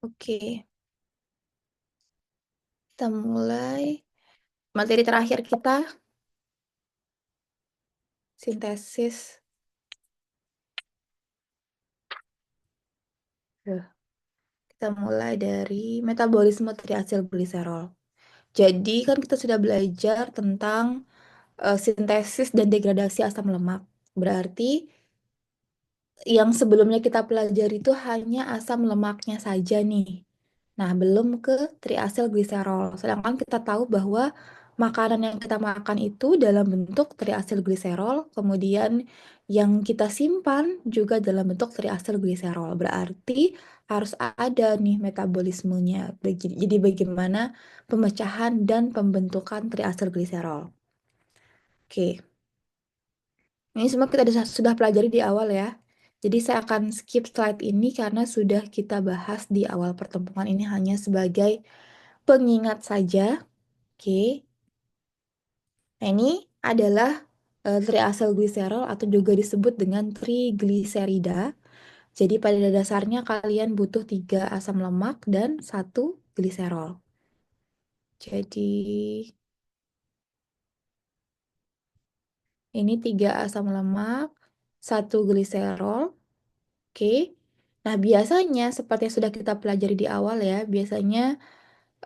Oke, kita mulai. Materi terakhir kita, sintesis. Duh, kita mulai dari metabolisme triasilgliserol. Jadi kan kita sudah belajar tentang sintesis dan degradasi asam lemak. Berarti yang sebelumnya kita pelajari itu hanya asam lemaknya saja nih. Nah, belum ke triasilgliserol. Sedangkan kita tahu bahwa makanan yang kita makan itu dalam bentuk triasilgliserol, kemudian yang kita simpan juga dalam bentuk triasilgliserol. Berarti harus ada nih metabolismenya. Jadi bagaimana pemecahan dan pembentukan triasilgliserol. Oke. Ini semua kita sudah pelajari di awal ya. Jadi saya akan skip slide ini karena sudah kita bahas di awal pertemuan ini hanya sebagai pengingat saja. Oke. Nah, ini adalah triacylglycerol atau juga disebut dengan trigliserida. Jadi pada dasarnya kalian butuh 3 asam lemak dan 1 gliserol. Jadi ini 3 asam lemak, 1 gliserol. Oke. Nah, biasanya seperti yang sudah kita pelajari di awal ya, biasanya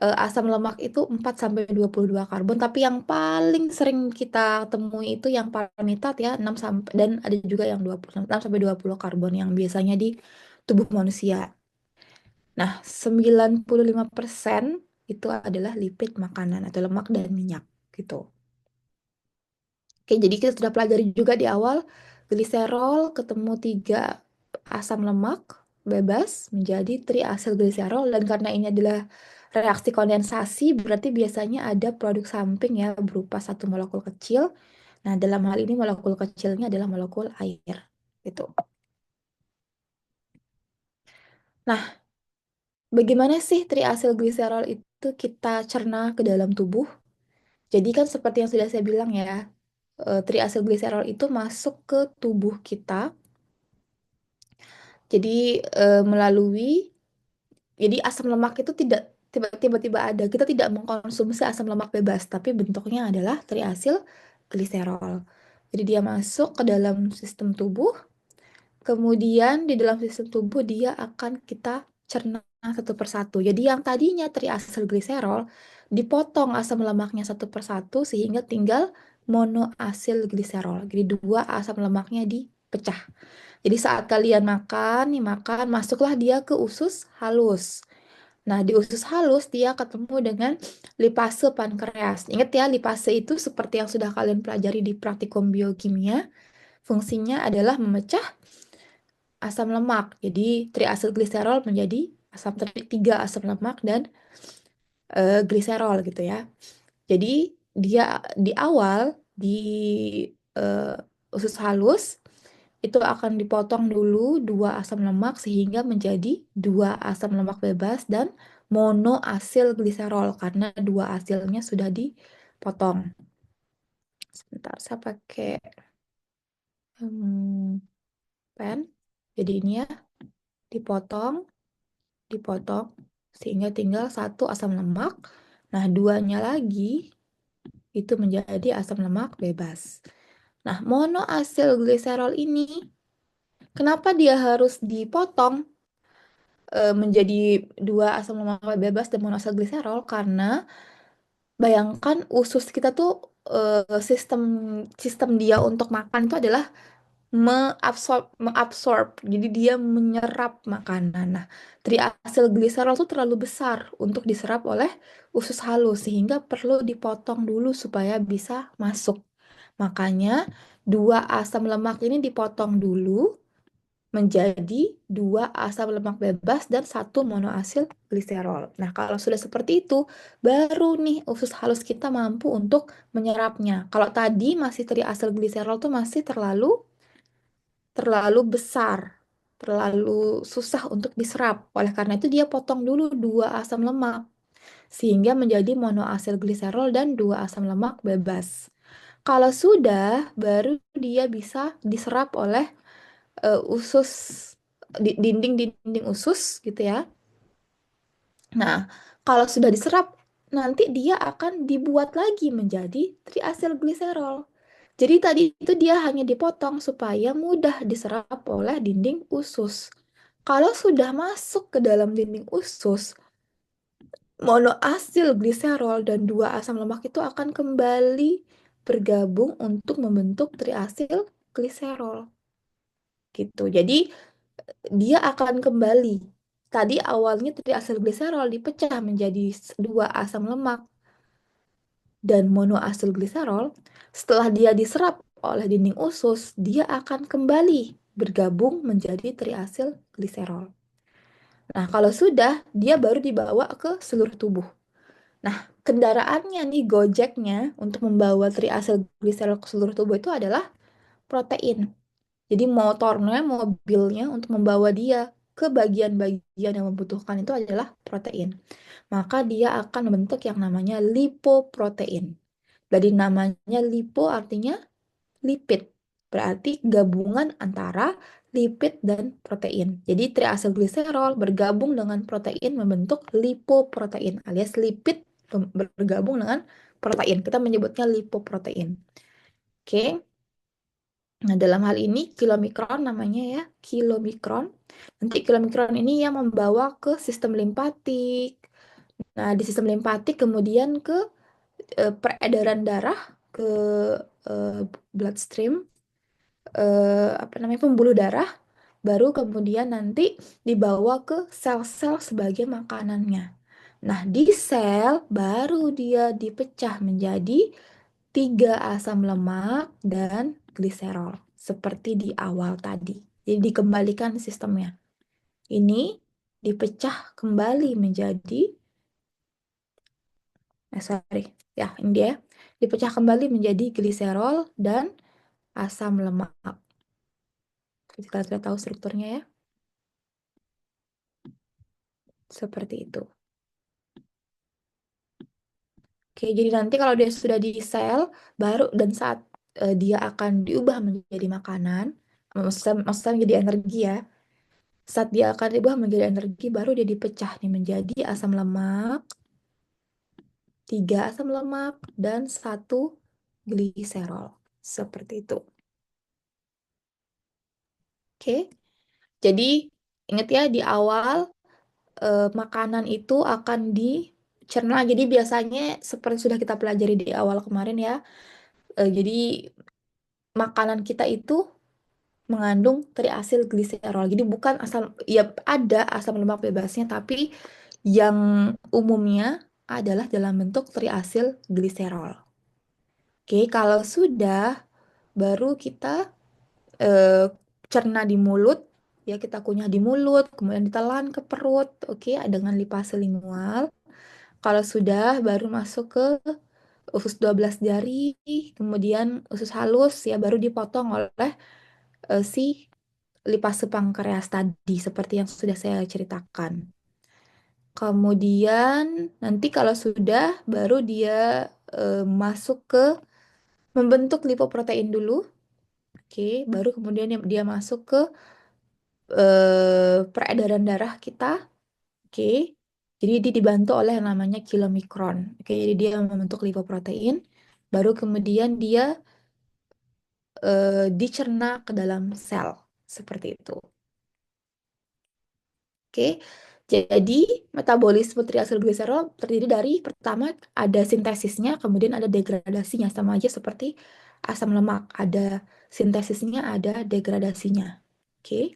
asam lemak itu 4 sampai 22 karbon, tapi yang paling sering kita temui itu yang palmitat ya, 6 sampai dan ada juga yang 6 sampai 20 karbon yang biasanya di tubuh manusia. Nah, 95% itu adalah lipid makanan atau lemak dan minyak gitu. Oke, jadi kita sudah pelajari juga di awal, gliserol ketemu 3 asam lemak bebas menjadi triacylglycerol, dan karena ini adalah reaksi kondensasi, berarti biasanya ada produk samping ya berupa 1 molekul kecil. Nah, dalam hal ini molekul kecilnya adalah molekul air. Gitu. Nah, bagaimana sih triacylglycerol itu kita cerna ke dalam tubuh? Jadi kan seperti yang sudah saya bilang ya, triacylglycerol itu masuk ke tubuh kita. Jadi melalui, jadi asam lemak itu tidak tiba-tiba ada. Kita tidak mengkonsumsi asam lemak bebas, tapi bentuknya adalah triacylglycerol. Jadi dia masuk ke dalam sistem tubuh, kemudian di dalam sistem tubuh dia akan kita cerna satu persatu. Jadi yang tadinya triacylglycerol dipotong asam lemaknya satu persatu sehingga tinggal monoasilgliserol. Jadi 2 asam lemaknya dipecah. Jadi saat kalian makan, nih makan, masuklah dia ke usus halus. Nah, di usus halus dia ketemu dengan lipase pankreas. Ingat ya, lipase itu seperti yang sudah kalian pelajari di praktikum biokimia, fungsinya adalah memecah asam lemak. Jadi triacylglycerol menjadi 3 asam lemak dan gliserol gitu ya. Jadi dia di awal di eh, usus halus itu akan dipotong dulu 2 asam lemak sehingga menjadi 2 asam lemak bebas dan monoasil gliserol karena 2 asilnya sudah dipotong. Sebentar, saya pakai pen. Jadi ini ya, dipotong, dipotong sehingga tinggal 1 asam lemak. Nah, duanya lagi itu menjadi asam lemak bebas. Nah, monoasil gliserol ini kenapa dia harus dipotong menjadi 2 asam lemak bebas dan monoasilgliserol? Karena bayangkan usus kita tuh sistem sistem dia untuk makan itu adalah mengabsorb. Jadi dia menyerap makanan. Nah, triacylglycerol itu terlalu besar untuk diserap oleh usus halus sehingga perlu dipotong dulu supaya bisa masuk. Makanya 2 asam lemak ini dipotong dulu menjadi 2 asam lemak bebas dan 1 monoasil gliserol. Nah, kalau sudah seperti itu, baru nih usus halus kita mampu untuk menyerapnya. Kalau tadi masih triasil gliserol tuh masih terlalu terlalu besar, terlalu susah untuk diserap. Oleh karena itu dia potong dulu 2 asam lemak sehingga menjadi monoasil gliserol dan 2 asam lemak bebas. Kalau sudah, baru dia bisa diserap oleh usus dinding-dinding usus gitu ya. Nah, kalau sudah diserap, nanti dia akan dibuat lagi menjadi triasilgliserol. Jadi tadi itu dia hanya dipotong supaya mudah diserap oleh dinding usus. Kalau sudah masuk ke dalam dinding usus, monoasil gliserol dan dua asam lemak itu akan kembali bergabung untuk membentuk triasil gliserol gitu. Jadi dia akan kembali. Tadi awalnya triasil gliserol dipecah menjadi dua asam lemak dan monoasil gliserol. Setelah dia diserap oleh dinding usus, dia akan kembali bergabung menjadi triasil gliserol. Nah, kalau sudah, dia baru dibawa ke seluruh tubuh. Nah, kendaraannya nih, Gojeknya untuk membawa triacylglycerol ke seluruh tubuh itu adalah protein. Jadi motornya, mobilnya untuk membawa dia ke bagian-bagian yang membutuhkan itu adalah protein. Maka dia akan membentuk yang namanya lipoprotein. Dari namanya lipo artinya lipid. Berarti gabungan antara lipid dan protein. Jadi triacylglycerol bergabung dengan protein membentuk lipoprotein alias lipid bergabung dengan protein. Kita menyebutnya lipoprotein. Oke. Nah, dalam hal ini kilomikron namanya ya, kilomikron. Nanti kilomikron ini yang membawa ke sistem limpatik. Nah, di sistem limpatik kemudian ke peredaran darah ke eh, bloodstream, apa namanya, pembuluh darah, baru kemudian nanti dibawa ke sel-sel sebagai makanannya. Nah, di sel baru dia dipecah menjadi tiga asam lemak dan gliserol seperti di awal tadi. Jadi dikembalikan sistemnya. Ini dipecah kembali menjadi, sorry, ya ini dia, dipecah kembali menjadi gliserol dan asam lemak. Kita sudah tahu strukturnya ya, seperti itu. Oke, jadi nanti kalau dia sudah di sel, baru dan saat dia akan diubah menjadi makanan, maksudnya menjadi energi ya. Saat dia akan diubah menjadi energi, baru dia dipecah nih menjadi asam lemak, tiga asam lemak, dan satu gliserol. Seperti itu. Oke, jadi ingat ya di awal makanan itu akan dicerna. Jadi biasanya seperti sudah kita pelajari di awal kemarin ya. Jadi makanan kita itu mengandung triasil gliserol. Jadi bukan asam, ya ada asam lemak bebasnya, tapi yang umumnya adalah dalam bentuk triasil gliserol. Oke, kalau sudah, baru kita eh, cerna di mulut, ya kita kunyah di mulut, kemudian ditelan ke perut, oke, dengan lipase lingual. Kalau sudah, baru masuk ke usus 12 jari, kemudian usus halus, ya baru dipotong oleh si lipase pankreas tadi, seperti yang sudah saya ceritakan. Kemudian nanti kalau sudah, baru dia masuk ke membentuk lipoprotein dulu. Oke, baru kemudian dia masuk ke peredaran darah kita. Oke, jadi dia dibantu oleh yang namanya kilomikron. Oke, jadi dia membentuk lipoprotein. Baru kemudian dia dicerna ke dalam sel. Seperti itu. Oke, jadi metabolisme triacylglycerol terdiri dari pertama ada sintesisnya, kemudian ada degradasinya, sama aja seperti asam lemak. Ada sintesisnya, ada degradasinya. Oke.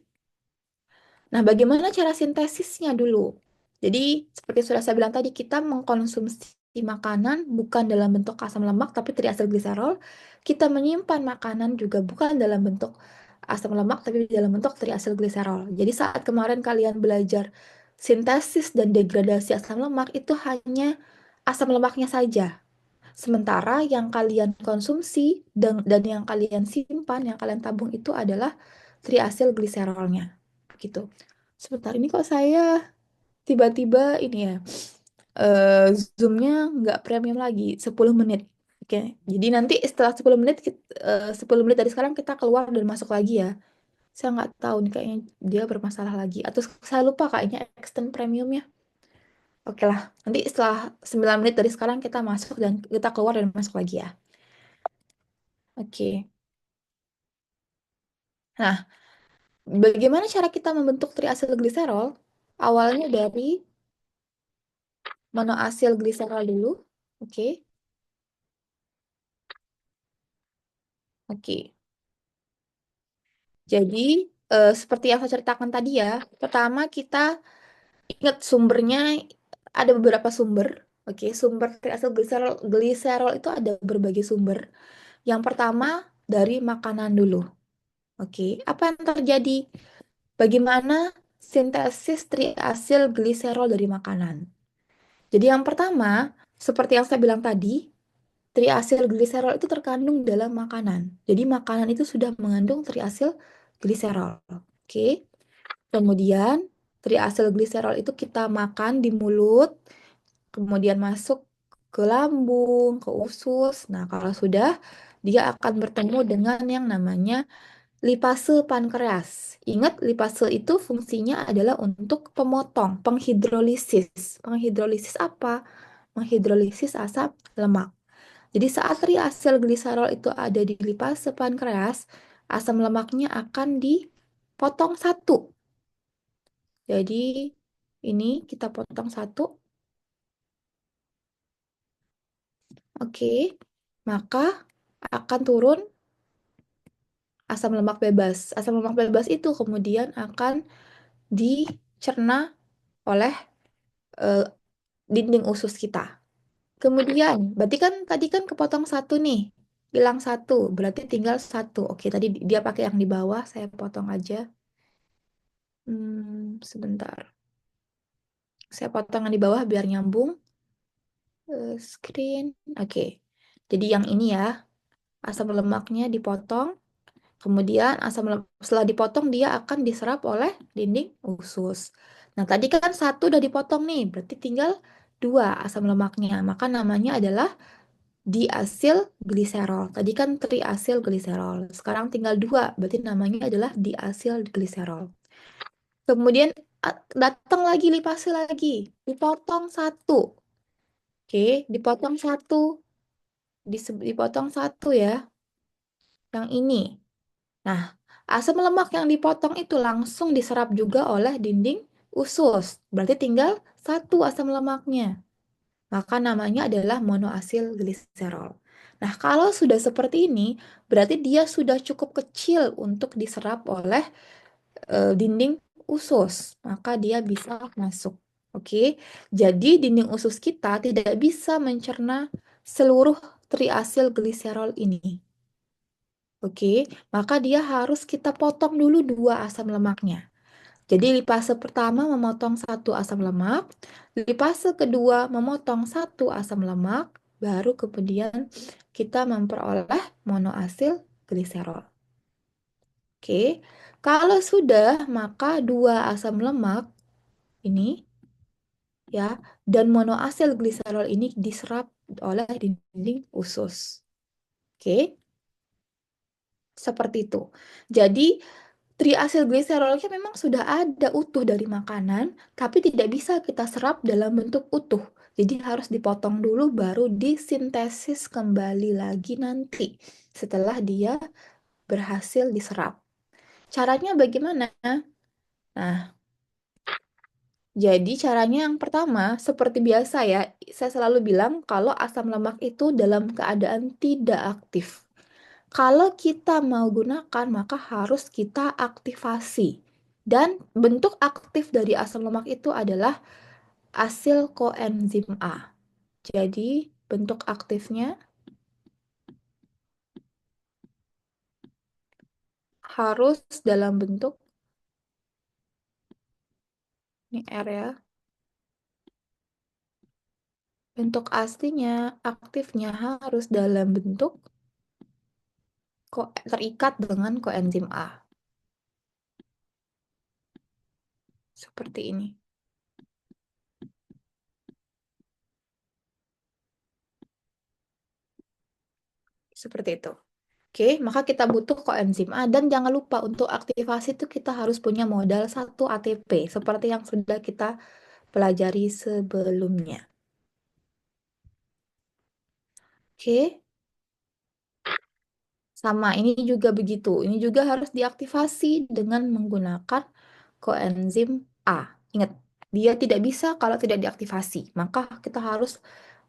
Nah, bagaimana cara sintesisnya dulu? Jadi, seperti sudah saya bilang tadi, kita mengkonsumsi makanan bukan dalam bentuk asam lemak, tapi triacylglycerol. Kita menyimpan makanan juga bukan dalam bentuk asam lemak, tapi dalam bentuk triacylglycerol. Jadi, saat kemarin kalian belajar sintesis dan degradasi asam lemak, itu hanya asam lemaknya saja. Sementara yang kalian konsumsi dan yang kalian simpan, yang kalian tabung itu adalah triacylglycerolnya. Gitu. Sebentar ini kok saya tiba-tiba ini ya, Zoom-nya nggak premium lagi, 10 menit. Oke, jadi nanti setelah 10 menit, 10 menit dari sekarang kita keluar dan masuk lagi ya. Saya nggak tahu nih, kayaknya dia bermasalah lagi. Atau saya lupa kayaknya extend premiumnya. Oke lah, nanti setelah 9 menit dari sekarang kita masuk dan kita keluar dan masuk lagi ya. Oke. Nah, bagaimana cara kita membentuk triasil gliserol? Awalnya dari monoasil gliserol dulu. Oke. Oke. Jadi, seperti yang saya ceritakan tadi ya, pertama kita ingat sumbernya ada beberapa sumber. Oke, sumber triasil gliserol itu ada berbagai sumber. Yang pertama dari makanan dulu. Oke, apa yang terjadi? Bagaimana sintesis triasil gliserol dari makanan? Jadi yang pertama, seperti yang saya bilang tadi, triasil gliserol itu terkandung dalam makanan. Jadi makanan itu sudah mengandung triasil gliserol. Oke. Kemudian triasil gliserol itu kita makan di mulut, kemudian masuk ke lambung, ke usus. Nah, kalau sudah, dia akan bertemu dengan yang namanya lipase pankreas. Ingat, lipase itu fungsinya adalah untuk pemotong, penghidrolisis. Penghidrolisis apa? Menghidrolisis asam lemak. Jadi saat triasil gliserol itu ada di lipase pankreas, asam lemaknya akan dipotong satu. Jadi ini kita potong satu. Oke. Maka akan turun asam lemak bebas. Asam lemak bebas itu kemudian akan dicerna oleh eh, dinding usus kita. Kemudian, berarti kan tadi kan kepotong satu nih. Bilang satu, berarti tinggal satu. Oke, tadi dia pakai yang di bawah, saya potong aja. Sebentar. Saya potong yang di bawah biar nyambung. Screen. Oke. Jadi yang ini ya, asam lemaknya dipotong. Kemudian setelah dipotong dia akan diserap oleh dinding usus. Nah, tadi kan satu udah dipotong nih, berarti tinggal dua asam lemaknya. Maka namanya adalah diasil gliserol. Tadi kan triasil gliserol. Sekarang tinggal dua, berarti namanya adalah diasil gliserol. Kemudian datang lagi lipase lagi, dipotong satu. Oke, dipotong satu, dipotong satu ya, yang ini. Nah, asam lemak yang dipotong itu langsung diserap juga oleh dinding usus. Berarti tinggal satu asam lemaknya. Maka namanya adalah monoasil gliserol. Nah, kalau sudah seperti ini, berarti dia sudah cukup kecil untuk diserap oleh dinding usus. Maka dia bisa masuk. Oke, jadi dinding usus kita tidak bisa mencerna seluruh triasil gliserol ini. Oke, maka dia harus kita potong dulu dua asam lemaknya. Jadi lipase pertama memotong satu asam lemak, lipase kedua memotong satu asam lemak, baru kemudian kita memperoleh monoasil gliserol. Oke, kalau sudah maka dua asam lemak ini ya dan monoasil gliserol ini diserap oleh dinding usus. Oke, seperti itu. Jadi triasil gliserolnya memang sudah ada utuh dari makanan, tapi tidak bisa kita serap dalam bentuk utuh. Jadi harus dipotong dulu baru disintesis kembali lagi nanti setelah dia berhasil diserap. Caranya bagaimana? Nah, jadi caranya yang pertama seperti biasa ya, saya selalu bilang kalau asam lemak itu dalam keadaan tidak aktif. Kalau kita mau gunakan, maka harus kita aktifasi. Dan bentuk aktif dari asam lemak itu adalah asil koenzim A. Jadi, bentuk aktifnya harus dalam bentuk, ini R ya, bentuk aslinya, aktifnya harus dalam bentuk terikat dengan koenzim A. Seperti ini. Seperti itu. Oke, maka kita butuh koenzim A dan jangan lupa untuk aktivasi itu kita harus punya modal 1 ATP seperti yang sudah kita pelajari sebelumnya. Oke, sama ini juga begitu. Ini juga harus diaktifasi dengan menggunakan koenzim A. Ingat, dia tidak bisa kalau tidak diaktifasi. Maka kita harus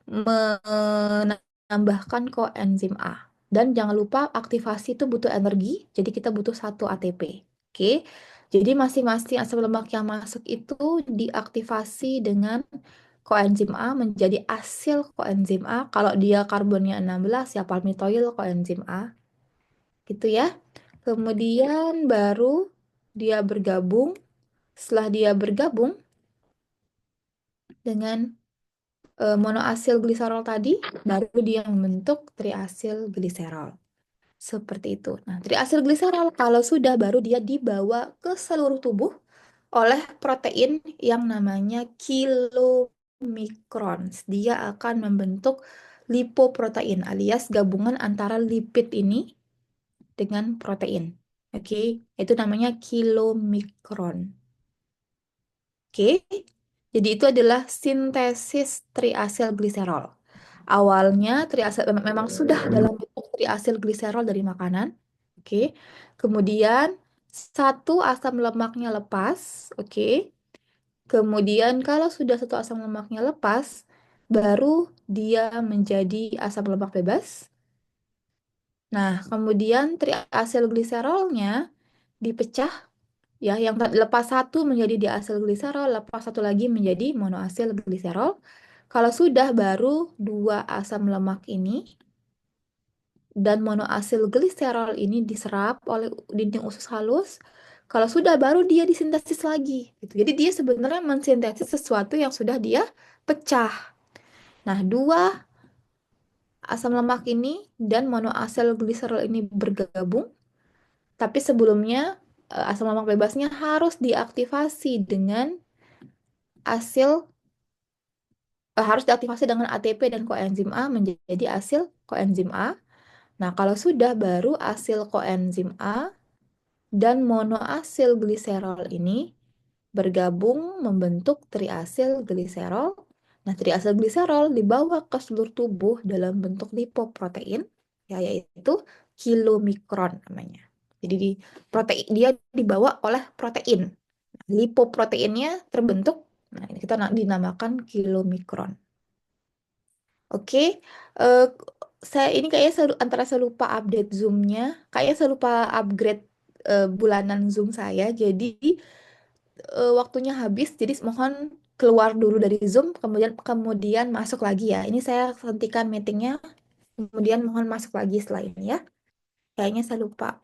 menambahkan koenzim A. Dan jangan lupa aktivasi itu butuh energi, jadi kita butuh 1 ATP. Oke, jadi masing-masing asam lemak yang masuk itu diaktifasi dengan koenzim A menjadi asil koenzim A. Kalau dia karbonnya 16, ya palmitoyl koenzim A. Gitu ya. Kemudian baru dia bergabung. Setelah dia bergabung dengan monoasil gliserol tadi, baru dia membentuk triasil gliserol. Seperti itu. Nah, triasil gliserol kalau sudah baru dia dibawa ke seluruh tubuh oleh protein yang namanya kilomikron. Dia akan membentuk lipoprotein alias gabungan antara lipid ini dengan protein. Oke, itu namanya kilomikron. Oke, jadi itu adalah sintesis triasil gliserol. Awalnya triasil memang sudah dalam bentuk triasil gliserol dari makanan. Oke. Kemudian satu asam lemaknya lepas, oke. Kemudian kalau sudah satu asam lemaknya lepas, baru dia menjadi asam lemak bebas. Nah, kemudian triasil gliserolnya dipecah ya, yang lepas satu menjadi diasil gliserol, lepas satu lagi menjadi monoasil gliserol. Kalau sudah baru dua asam lemak ini dan monoasil gliserol ini diserap oleh dinding usus halus. Kalau sudah baru dia disintesis lagi gitu. Jadi dia sebenarnya mensintesis sesuatu yang sudah dia pecah. Nah, dua asam lemak ini dan monoasil gliserol ini bergabung, tapi sebelumnya asam lemak bebasnya harus diaktifasi dengan asil harus diaktifasi dengan ATP dan koenzim A menjadi asil koenzim A. Nah, kalau sudah baru asil koenzim A dan monoasil gliserol ini bergabung membentuk triasil gliserol. Nah, triasil gliserol dibawa ke seluruh tubuh dalam bentuk lipoprotein, ya, yaitu kilomikron namanya. Jadi protein dia dibawa oleh protein. Lipoproteinnya terbentuk, nah ini kita dinamakan kilomikron. Oke, eh, saya ini kayaknya antara saya lupa update Zoom-nya, kayaknya saya lupa upgrade bulanan Zoom saya, jadi waktunya habis, jadi mohon keluar dulu dari Zoom, kemudian kemudian masuk lagi ya. Ini saya hentikan meetingnya, kemudian mohon masuk lagi setelah ini ya. Kayaknya saya lupa